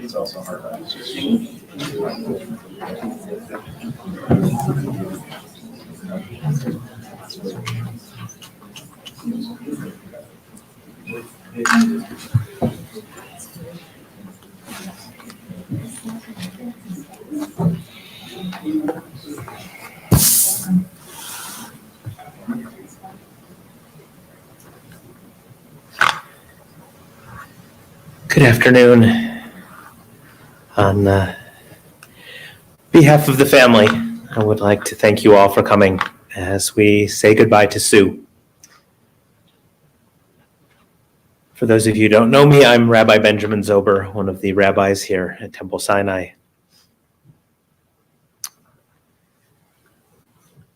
It's also hard. Good afternoon. On behalf of the family, I would like to thank you all for coming as we say goodbye to Sue. For those of you who don't know me, I'm Rabbi Benjamin Zober, one of the rabbis here at Temple Sinai.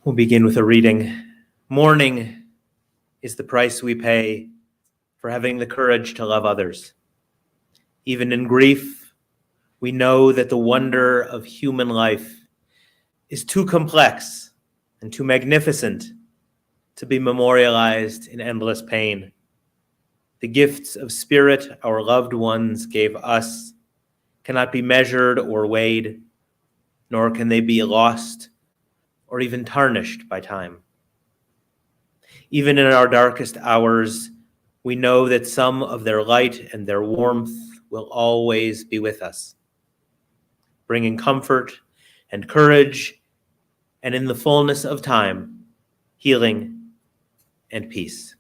We'll begin with a reading. Mourning is the price we pay for having the courage to love others. Even in grief, we know that the wonder of human life is too complex and too magnificent to be memorialized in endless pain. The gifts of spirit our loved ones gave us cannot be measured or weighed, nor can they be lost or even tarnished by time. Even in our darkest hours, we know that some of their light and their warmth will always be with us, bringing comfort and courage, and in the fullness of time, healing and peace.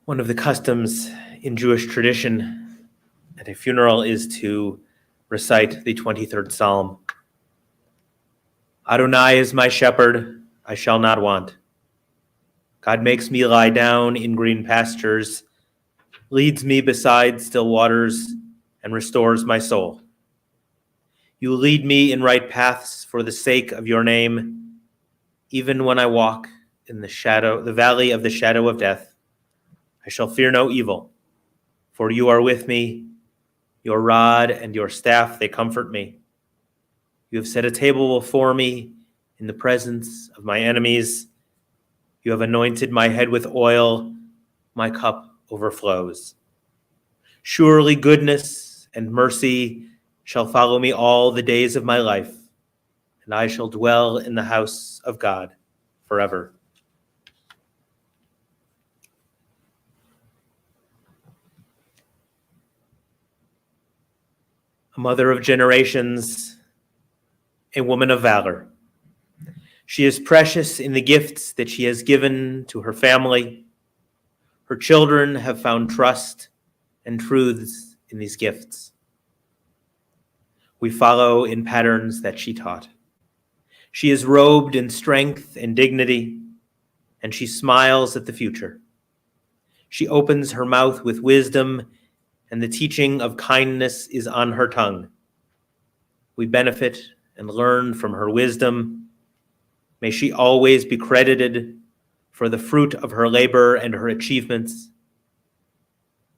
One of the customs in Jewish tradition at a funeral is to recite the 23rd Psalm. Adonai is my shepherd, I shall not want. God makes me lie down in green pastures, leads me beside still waters, and restores my soul. You lead me in right paths for the sake of your name. Even when I walk in the valley of the shadow of death, I shall fear no evil, for you are with me. Your rod and your staff, they comfort me. You have set a table before me in the presence of my enemies. You have anointed my head with oil. My cup overflows. Surely goodness and mercy shall follow me all the days of my life, and I shall dwell in the house of God forever. A mother of generations, a woman of valor. She is precious in the gifts that she has given to her family. Her children have found trust and truths in these gifts. We follow in patterns that she taught. She is robed in strength and dignity, and she smiles at the future. She opens her mouth with wisdom, and the teaching of kindness is on her tongue. We benefit and learn from her wisdom. May she always be credited for the fruit of her labor and her achievements.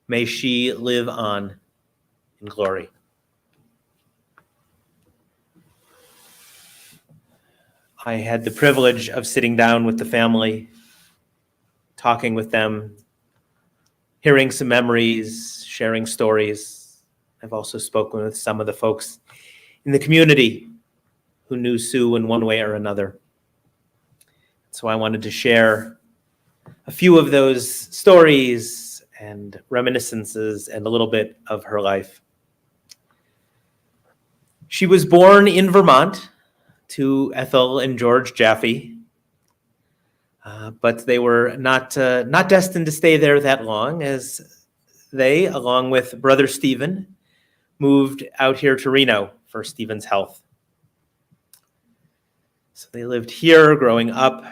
May she live on in glory. I had the privilege of sitting down with the family, talking with them, hearing some memories, sharing stories. I've also spoken with some of the folks in the community who knew Sue in one way or another. So I wanted to share a few of those stories and reminiscences and a little bit of her life. She was born in Vermont to Ethel and George Jaffe, but they were not destined to stay there that long, as they, along with brother Stephen, moved out here to Reno for Stephen's health. So they lived here, growing up,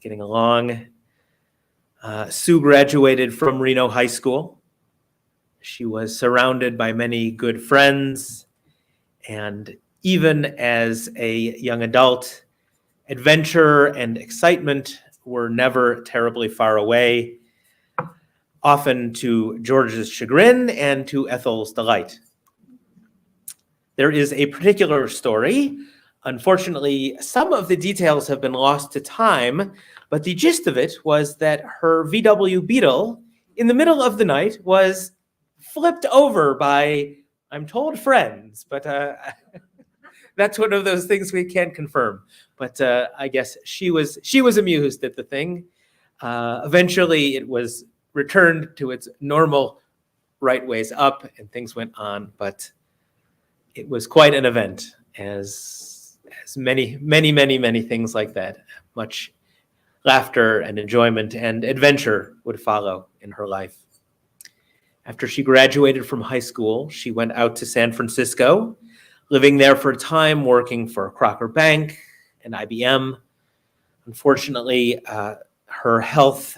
getting along. Sue graduated from Reno High School. She was surrounded by many good friends, and even as a young adult, adventure and excitement were never terribly far away. often to George's chagrin and to Ethel's delight. There is a particular story. Unfortunately, some of the details have been lost to time, but the gist of it was that her VW Beetle, in the middle of the night, was flipped over by, I'm told, friends, but that's one of those things we can't confirm. But I guess she was amused at the thing. Eventually, it was returned to its normal right ways up, and things went on. But it was quite an event, as many things like that. Much laughter and enjoyment and adventure would follow in her life. After she graduated from high school, she went out to San Francisco, living there for a time, working for Crocker Bank and IBM. Unfortunately, her health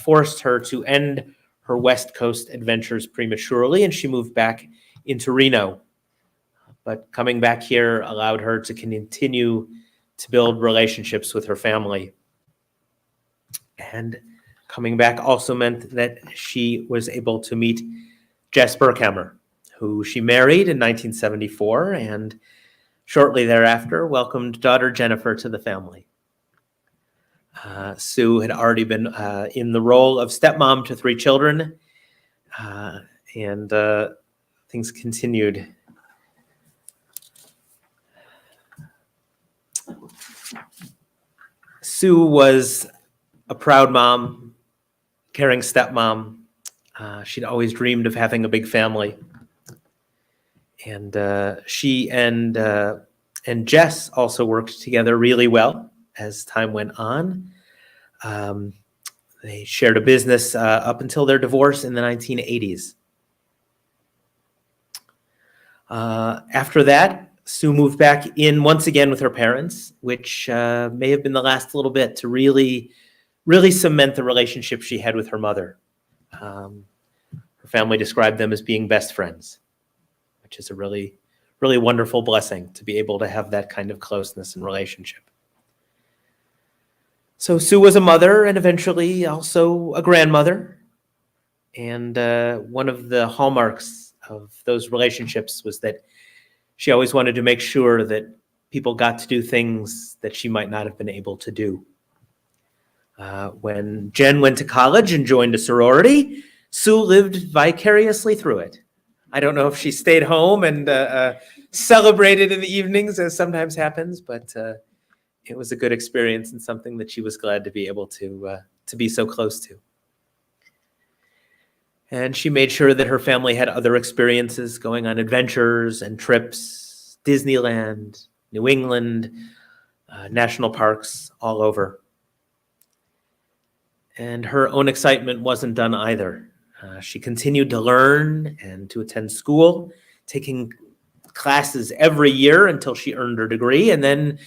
forced her to end her West Coast adventures prematurely, and she moved back into Reno. But coming back here allowed her to continue to build relationships with her family. And coming back also meant that she was able to meet Jess Burkhamer, who she married in 1974, and shortly thereafter welcomed daughter Jennifer to the family. Sue had already been in the role of stepmom to 3 children, and things continued. Sue was a proud mom, caring stepmom. She'd always dreamed of having a big family. And she and Jess also worked together really well as time went on. They shared a business up until their divorce in the 1980s. After that, Sue moved back in once again with her parents, which may have been the last little bit to really cement the relationship she had with her mother. Her family described them as being best friends, which is a really wonderful blessing to be able to have that kind of closeness and relationship. So Sue was a mother and eventually also a grandmother. And one of the hallmarks of those relationships was that she always wanted to make sure that people got to do things that she might not have been able to do. When Jen went to college and joined a sorority, Sue lived vicariously through it. I don't know if she stayed home and celebrated in the evenings, as sometimes happens, but it was a good experience and something that she was glad to be able to be so close to. And she made sure that her family had other experiences, going on adventures and trips, Disneyland, New England, national parks, all over. And her own excitement wasn't done either. She continued to learn and to attend school, taking classes every year until she earned her degree, and then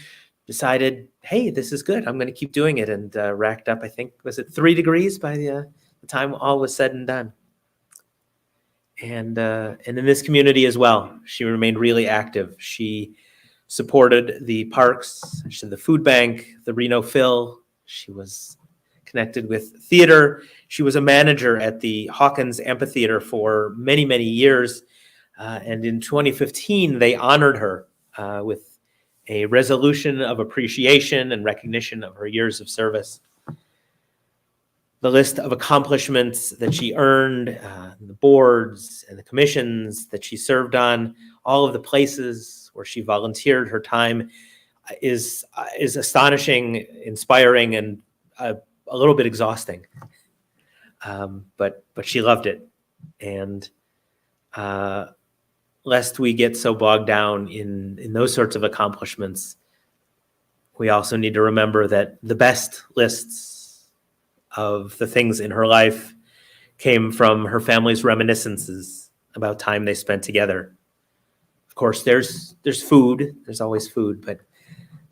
decided, hey, this is good. I'm going to keep doing it, and racked up, I think, was it 3 degrees by the time all was said and done. And in this community as well, she remained really active. She supported the parks, the food bank, the Reno Phil. She was connected with theater. She was a manager at the Hawkins Amphitheater for many years. And in 2015, they honored her with a resolution of appreciation and recognition of her years of service. The list of accomplishments that she earned, the boards and the commissions that she served on, all of the places where she volunteered her time is astonishing, inspiring, and a little bit exhausting. But she loved it. And lest we get so bogged down in those sorts of accomplishments, we also need to remember that the best lists of the things in her life came from her family's reminiscences about time they spent together. Of course, there's food, there's always food, but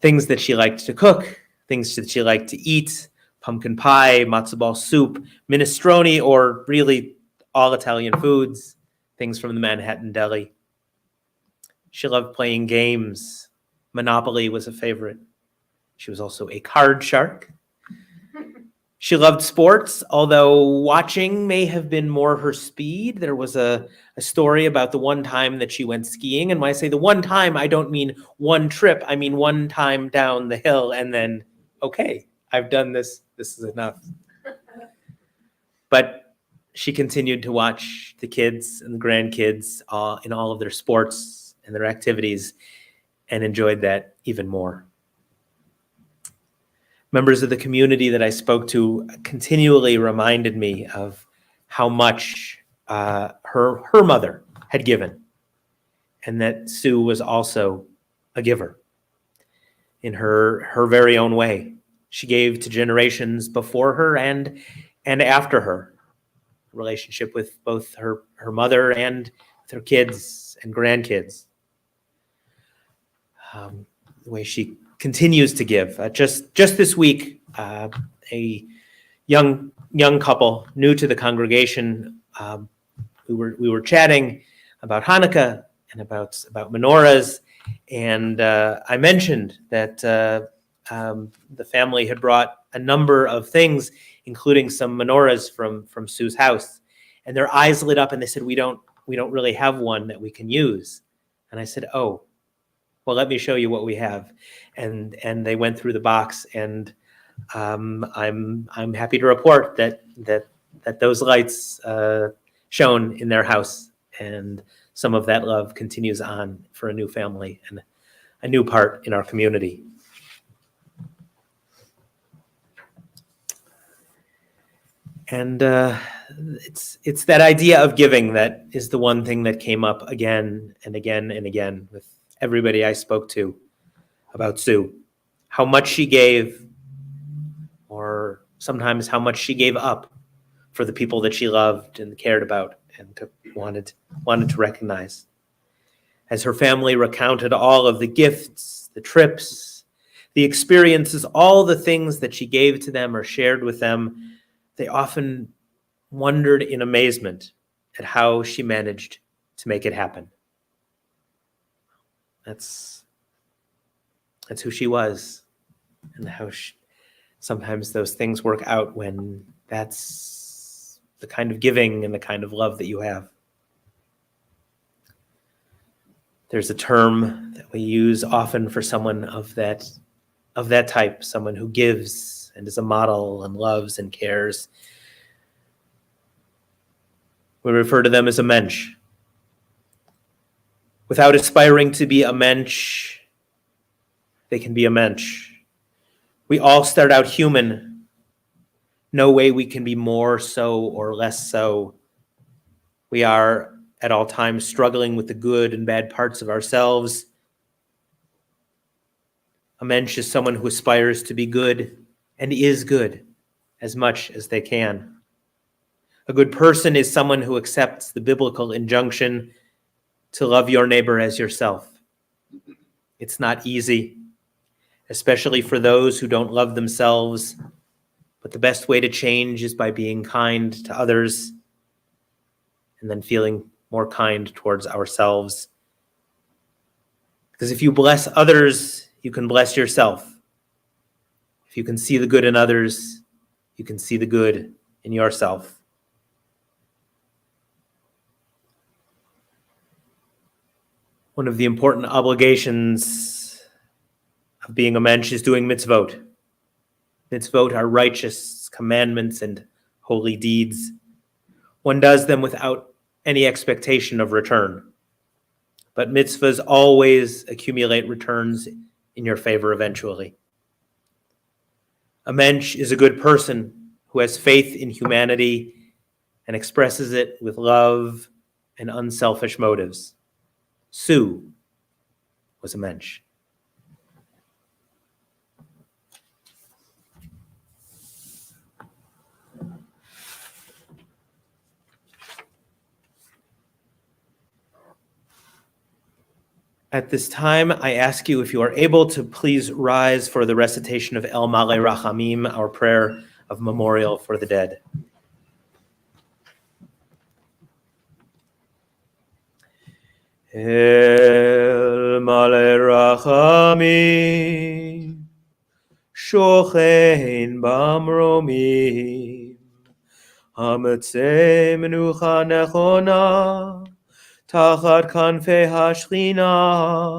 things that she liked to cook, things that she liked to eat, pumpkin pie, matzo ball soup, minestrone, or really all Italian foods, things from the Manhattan Deli. She loved playing games. Monopoly was a favorite. She was also a card shark. She loved sports, although watching may have been more her speed. There was a story about the one time that she went skiing. And when I say the one time, I don't mean one trip. I mean one time down the hill and then, okay, I've done this. This is enough. But she continued to watch the kids and the grandkids in all of their sports and their activities and enjoyed that even more. Members of the community that I spoke to continually reminded me of how much her mother had given, and that Sue was also a giver in her very own way. She gave to generations before her and after her. Relationship with both her mother and with her kids and grandkids. The way she continues to give. Just this week, a young couple new to the congregation, we were chatting about Hanukkah and about menorahs, and I mentioned that the family had brought a number of things, including some menorahs from Sue's house, and their eyes lit up and they said, we don't really have one that we can use. And I said, oh, well, let me show you what we have. And they went through the box, and I'm happy to report that those lights shone in their house, and some of that love continues on for a new family and a new part in our community. And it's that idea of giving that is the one thing that came up again and again and again with everybody I spoke to about Sue. How much she gave, or sometimes how much she gave up for the people that she loved and cared about and wanted to recognize. As her family recounted all of the gifts, the trips, the experiences, all the things that she gave to them or shared with them, they often wondered in amazement at how she managed to make it happen. That's who she was, and how sometimes those things work out when that's the kind of giving and the kind of love that you have. There's a term that we use often for someone of that type, someone who gives and is a model and loves and cares. We refer to them as a mensch. Without aspiring to be a mensch, they can be a mensch. We all start out human. No way we can be more so or less so. We are at all times struggling with the good and bad parts of ourselves. A mensch is someone who aspires to be good and is good as much as they can. A good person is someone who accepts the biblical injunction to love your neighbor as yourself. It's not easy, especially for those who don't love themselves, but the best way to change is by being kind to others and then feeling more kind towards ourselves. Because if you bless others, you can bless yourself. If you can see the good in others, you can see the good in yourself. One of the important obligations of being a mensch is doing mitzvot. Mitzvot are righteous commandments and holy deeds. One does them without any expectation of return. But mitzvahs always accumulate returns in your favor eventually. A mensch is a good person who has faith in humanity and expresses it with love and unselfish motives. Sue was a mensch. At this time, I ask you, if you are able, to please rise for the recitation of El Male Rachamim, our prayer of memorial for the dead. El Male Rachamim, שוכן במרומים, המצא מנוחה נכונה, תחת כנפי השכינה,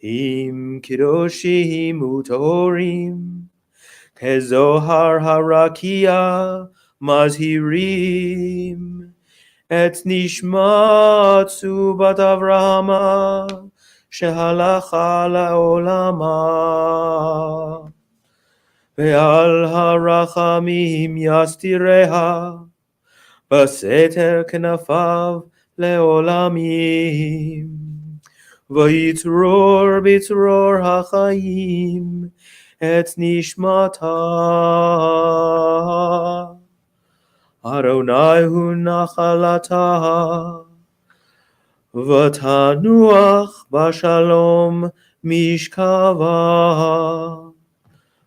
עם קדושים וטהורים, כזוהר הרקיע מזהירים, את נשמת סובת אברהמה, שהלכה לעולמה, ועל הרחמים יסתיריה, בסתר כנפיו לעולמים, ויצרור בצרור החיים את נשמתה. אדוני הוא נחלתה, ותנוח בשלום משכבה,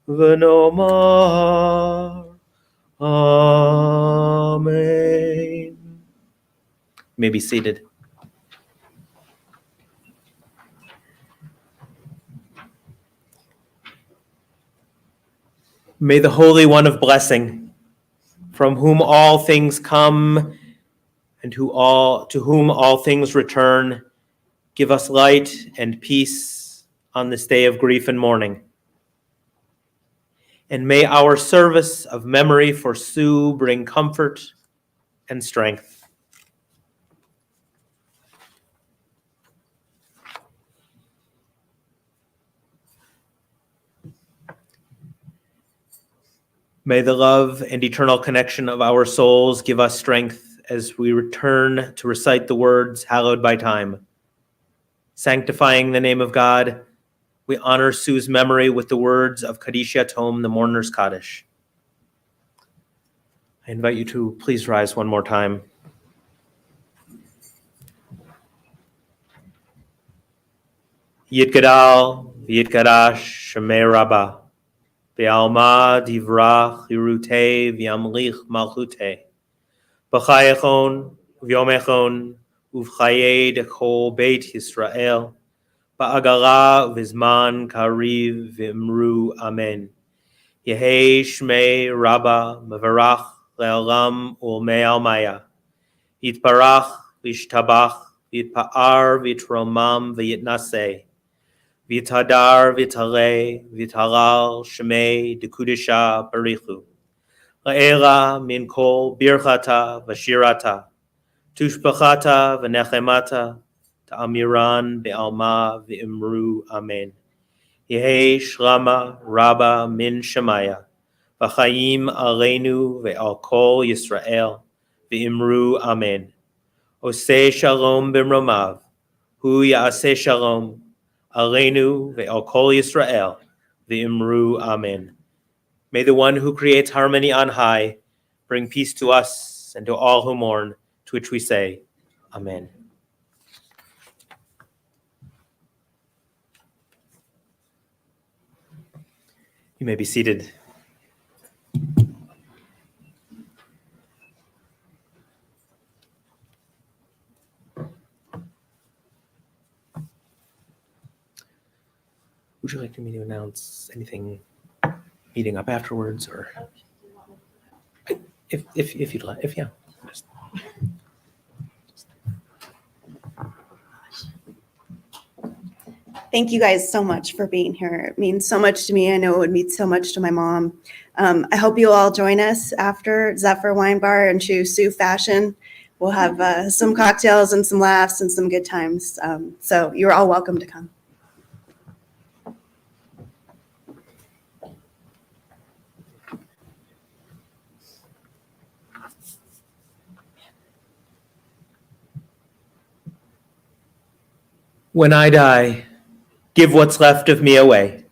ונאמר Amen. You may be seated. May the Holy One of Blessing, from whom all things come and to whom all things return, give us light and peace on this day of grief and mourning. And may our service of memory for Sue bring comfort and strength. May the love and eternal connection of our souls give us strength as we return to recite the words hallowed by time. Sanctifying the name of God, we honor Sue's memory with the words of Kaddish Yatom, the Mourner's Kaddish. I invite you to please rise one more time. Yitgadal v'yitgadash shemei Rabbah, Be'alma divrach yiruteh v'yamlich malchuteh, B'chayechon v'yomechon uv'chayei dechol Beit Yisrael, Ba'agala v'zman kariv v'imru amen. Yehei shmei Rabbah mevarach le'olam ulmei almaya. Yitparach v'yishtabach v'yitpa'ar v'yitromam v'yitnaseh. V'yitadar v'yitaleh v'yitalal shmei dekudisha barichu. La'ela min kol birchata v'shirata. Tushbachata v'nechemata. Ta'amiran be'alma v'imru amen. Yehei shlama Rabbah min Shemaya, v'chayim aleinu ve'al kol Yisrael, v'imru amen. Oseh shalom b'mromav, hu ya'aseh shalom, aleinu ve'al kol Yisrael, v'imru amen. May the one who creates harmony on high bring peace to us and to all who mourn, to which we say, Amen. You may be seated. Would you like me to announce anything meeting up afterwards, or if you'd like, yeah. Thank you guys so much for being here. It means so much to me. I know it would mean so much to my mom. I hope you'll all join us after Zephyr Wine Bar and true Sioux fashion. We'll have some cocktails and some laughs and some good times. So you're all welcome to come. When I die, give what's left of me away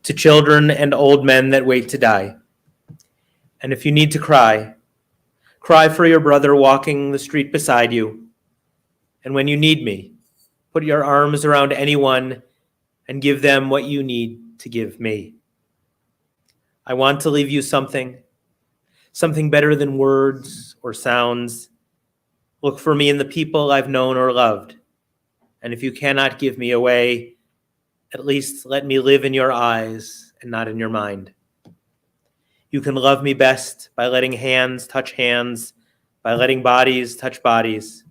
to children and old men that wait to die. And if you need to cry, cry for your brother walking the street beside you. And when you need me, put your arms around anyone and give them what you need to give me. I want to leave you something better than words or sounds. Look for me in the people I've known or loved. And if you cannot give me away, at least let me live in your eyes and not in your mind. You can love me best by letting hands touch hands, by letting bodies touch bodies,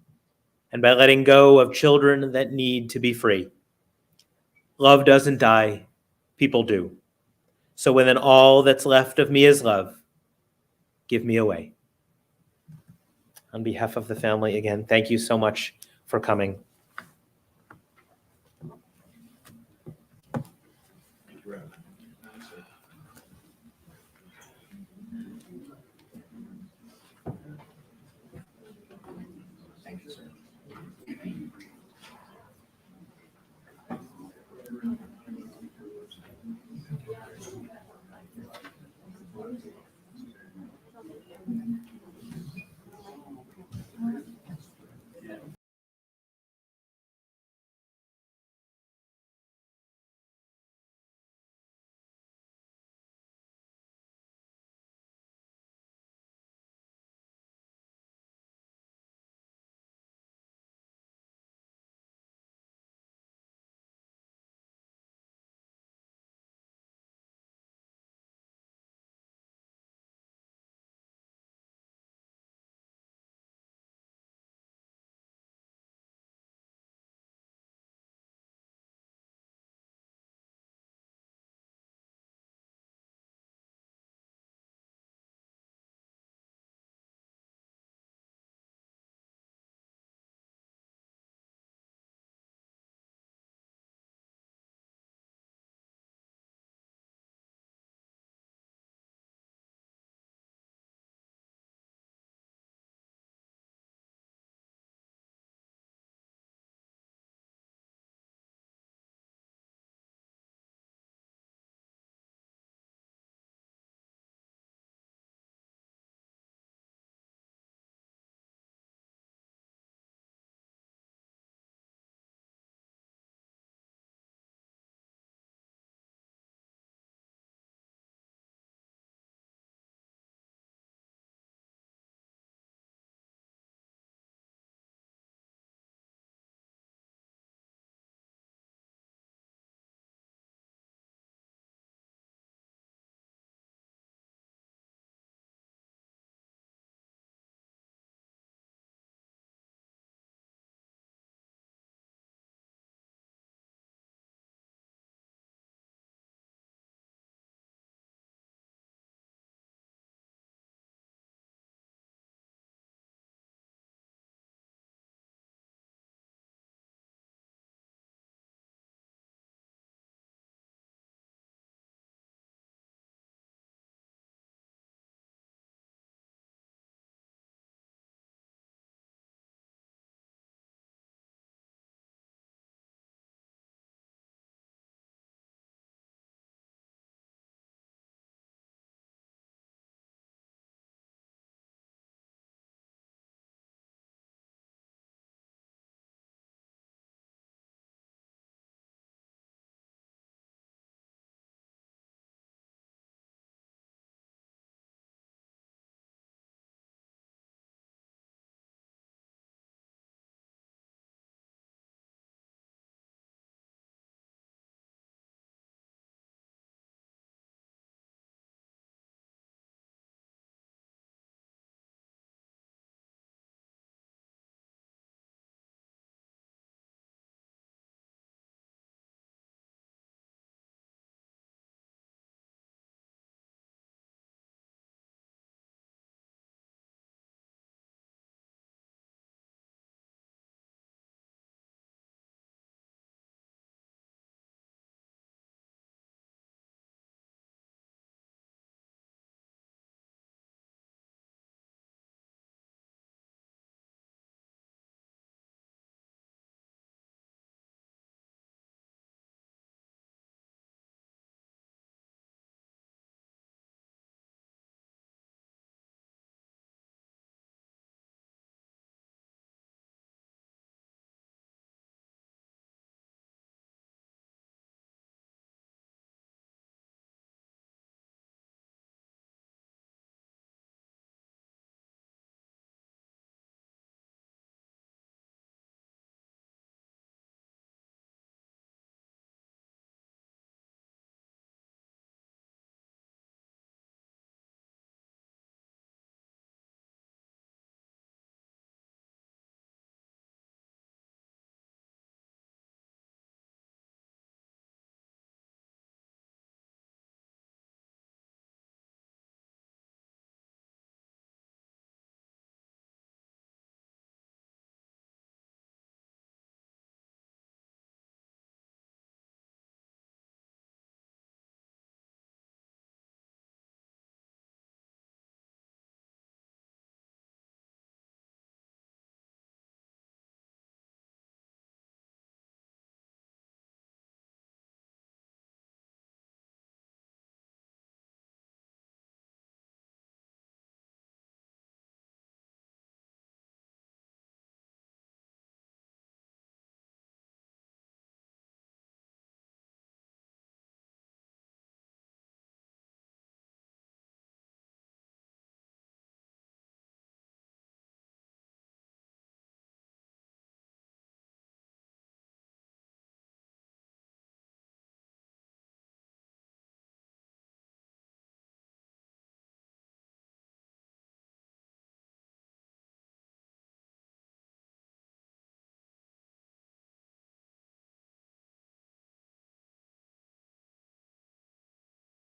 and by letting go of children that need to be free. Love doesn't die, people do. So when all that's left of me is love, give me away. On behalf of the family, again, thank you so much for coming. Thank you, Reverend.